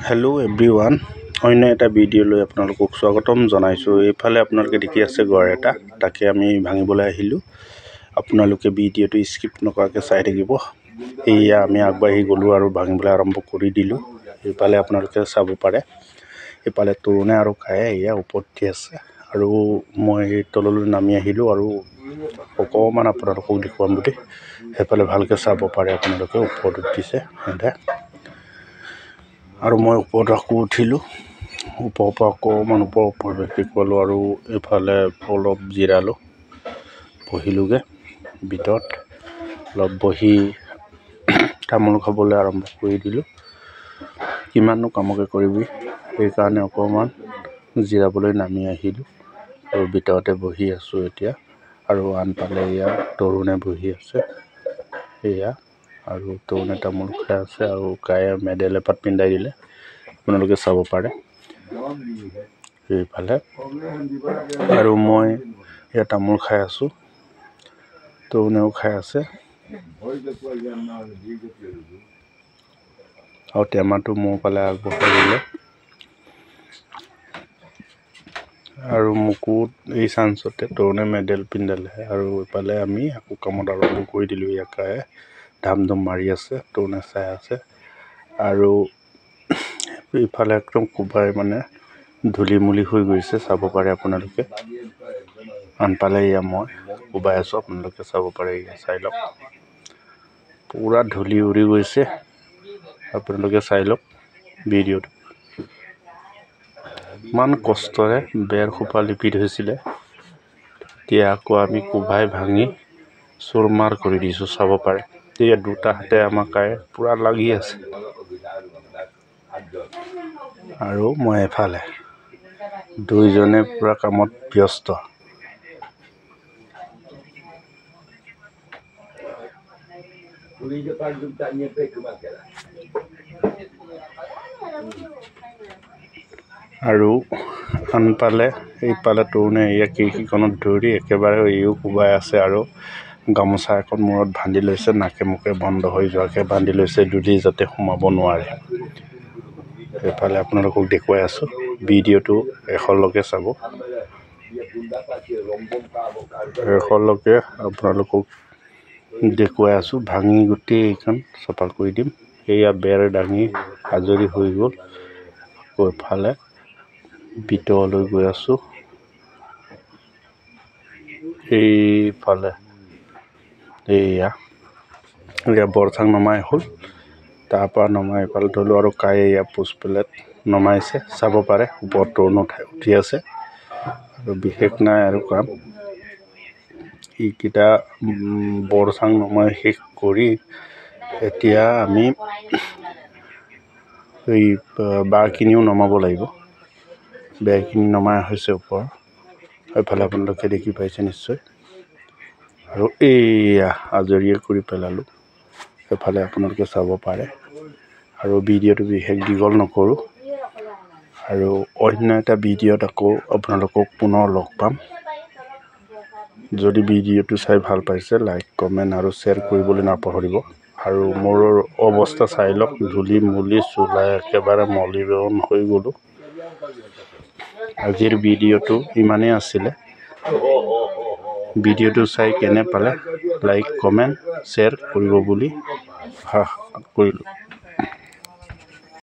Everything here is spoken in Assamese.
হেল্ল' এভৰিৱান, অন্য এটা ভিডিঅ'লৈ আপোনালোকক স্বাগতম জনাইছোঁ। এইফালে আপোনালোকে দেখি আছে ঘৰ এটা, তাকে আমি ভাঙিবলৈ আহিলোঁ। আপোনালোকে ভিডিঅ'টো স্কিপ নকৰাকৈ চাই থাকিব। এয়া আমি আগবাঢ়ি গ'লোঁ আৰু ভাঙিবলৈ আৰম্ভ কৰি দিলোঁ। এইফালে আপোনালোকে চাব পাৰে, এইফালে তৰুণে আৰু কায়ে এয়া ওপৰত দি আছে আৰু মই তললৈ নামি আহিলোঁ আৰু অকণমান আপোনালোকক দেখুৱাম বুলি। সেইফালে ভালকৈ চাব পাৰে, আপোনালোকে ওপৰত উঠিছে সিহঁতে আৰু মই ওপৰত আকৌ উঠিলোঁ। ওপৰৰ পৰা অকণমান ওপৰৰ পৰিৱেশ দেখুৱালোঁ আৰু এইফালে অলপ জিৰালোঁ, বহিলোঁগৈ ভিতৰত। অলপ বহি তামোল খাবলৈ আৰম্ভ কৰি দিলোঁ। কিমাননো কামকে কৰিবি, সেইকাৰণে অকণমান জিৰাবলৈ নামি আহিলোঁ আৰু ভিতৰতে বহি আছোঁ এতিয়া। আৰু আনফালে এয়া তৰুণে বহি আছে এয়া, আৰু তৰুণে তামোল খাই আছে আৰু কায়ে মেডেল এপাত পিন্ধাই দিলে, আপোনালোকে চাব পাৰে এইফালে। আৰু মই এয়া তামোল খাই আছোঁ, তৰুণেও খাই আছে আৰু টেমাটো মোৰ ফালে আগবঢ়াই দিলে আৰু মোকো এই চান্সতে তৰুণে মেডেল পিন্ধালে। আৰু এইফালে আমি আকৌ কামত আৰম্ভ কৰি দিলোঁ। ইয়াকায়ে ধাম ধুম মাৰি আছে, তৰুণে চাই আছে আৰু ইফালে একদম কোবাই মানে ধূলি মুলি হৈ গৈছে, চাব পাৰে আপোনালোকে। আনফালে এয়া মই কোবাই আছোঁ, আপোনালোকে চাব পাৰে। এয়া চাই লওক, পূৰা ধূলি উৰি গৈছে, আপোনালোকে চাই লওক ভিডিঅ'টো। ইমান কষ্টৰে বেৰ সোপা লিপি থৈছিলে, এতিয়া আকৌ আমি কোবাই ভাঙি চুৰমাৰ কৰি দিছোঁ, চাব পাৰে। এতিয়া দুটা হাতে আমাৰ কায়ে পূৰা লাগি আছে আৰু মই এফালে, দুইজনে পূৰা কামত ব্যস্ত। আৰু আনফালে এইফালে তৰুণে এয়া খিৰিকীখনত ধৰি একেবাৰে এইও কোবাই আছে আৰু গামোচা এখন মূৰত বান্ধি লৈছে, নাকে মুখে বন্ধ হৈ যোৱাকৈ বান্ধি লৈছে, ধূলি যাতে সোমাব নোৱাৰে। এইফালে আপোনালোকক দেখুৱাই আছোঁ, ভিডিঅ'টো শেষলৈকে চাব। শেষলৈকে আপোনালোকক দেখুৱাই আছোঁ। ভাঙি গোটেই এইখন চফা কৰি দিম। এয়া বেৰ দাঙি আজৰি হৈ গ'ল। আকৌ এফালে ভিতৰলৈ গৈ আছোঁ, এইফালে এয়া বৰচাং নমাই হ'ল, তাৰপৰা নমাই এইফালে ধৰিলোঁ আৰু কায়ে এয়া পোষ্ট প্লেট নমাইছে, চাব পাৰে। ওপৰত তৰুণ উঠি আছে আৰু বিশেষ নাই আৰু কাম। এইকেইটা বৰচাং নমাই শেষ কৰি এতিয়া আমি এই বাৰখিনিও নমাব লাগিব। বেৰখিনি নমাই হৈছে ওপৰ, এইফালে আপোনালোকে দেখি পাইছে নিশ্চয়। আৰু এয়া আজৰিয়ে কৰি পেলালোঁ, সেইফালে আপোনালোকে চাব পাৰে। আৰু ভিডিঅ'টো বিশেষ দীঘল নকৰোঁ, আৰু অন্য এটা ভিডিঅ'ত আকৌ আপোনালোকক পুনৰ লগ পাম। যদি ভিডিঅ'টো চাই ভাল পাইছে, লাইক কমেণ্ট আৰু শ্বেয়াৰ কৰিবলৈ নাপাহৰিব। আৰু মোৰ অৱস্থা চাই লওক, ধূলি মুলি চোলাই একেবাৰে মলিন হৈ গ'লোঁ। আজিৰ ভিডিঅ'টো ইমানেই আছিলে। ভিডিঅ'টো চাই কেনে পালে লাইক কমেণ্ট শ্বেয়াৰ কৰিব বুলি আশা কৰিলোঁ।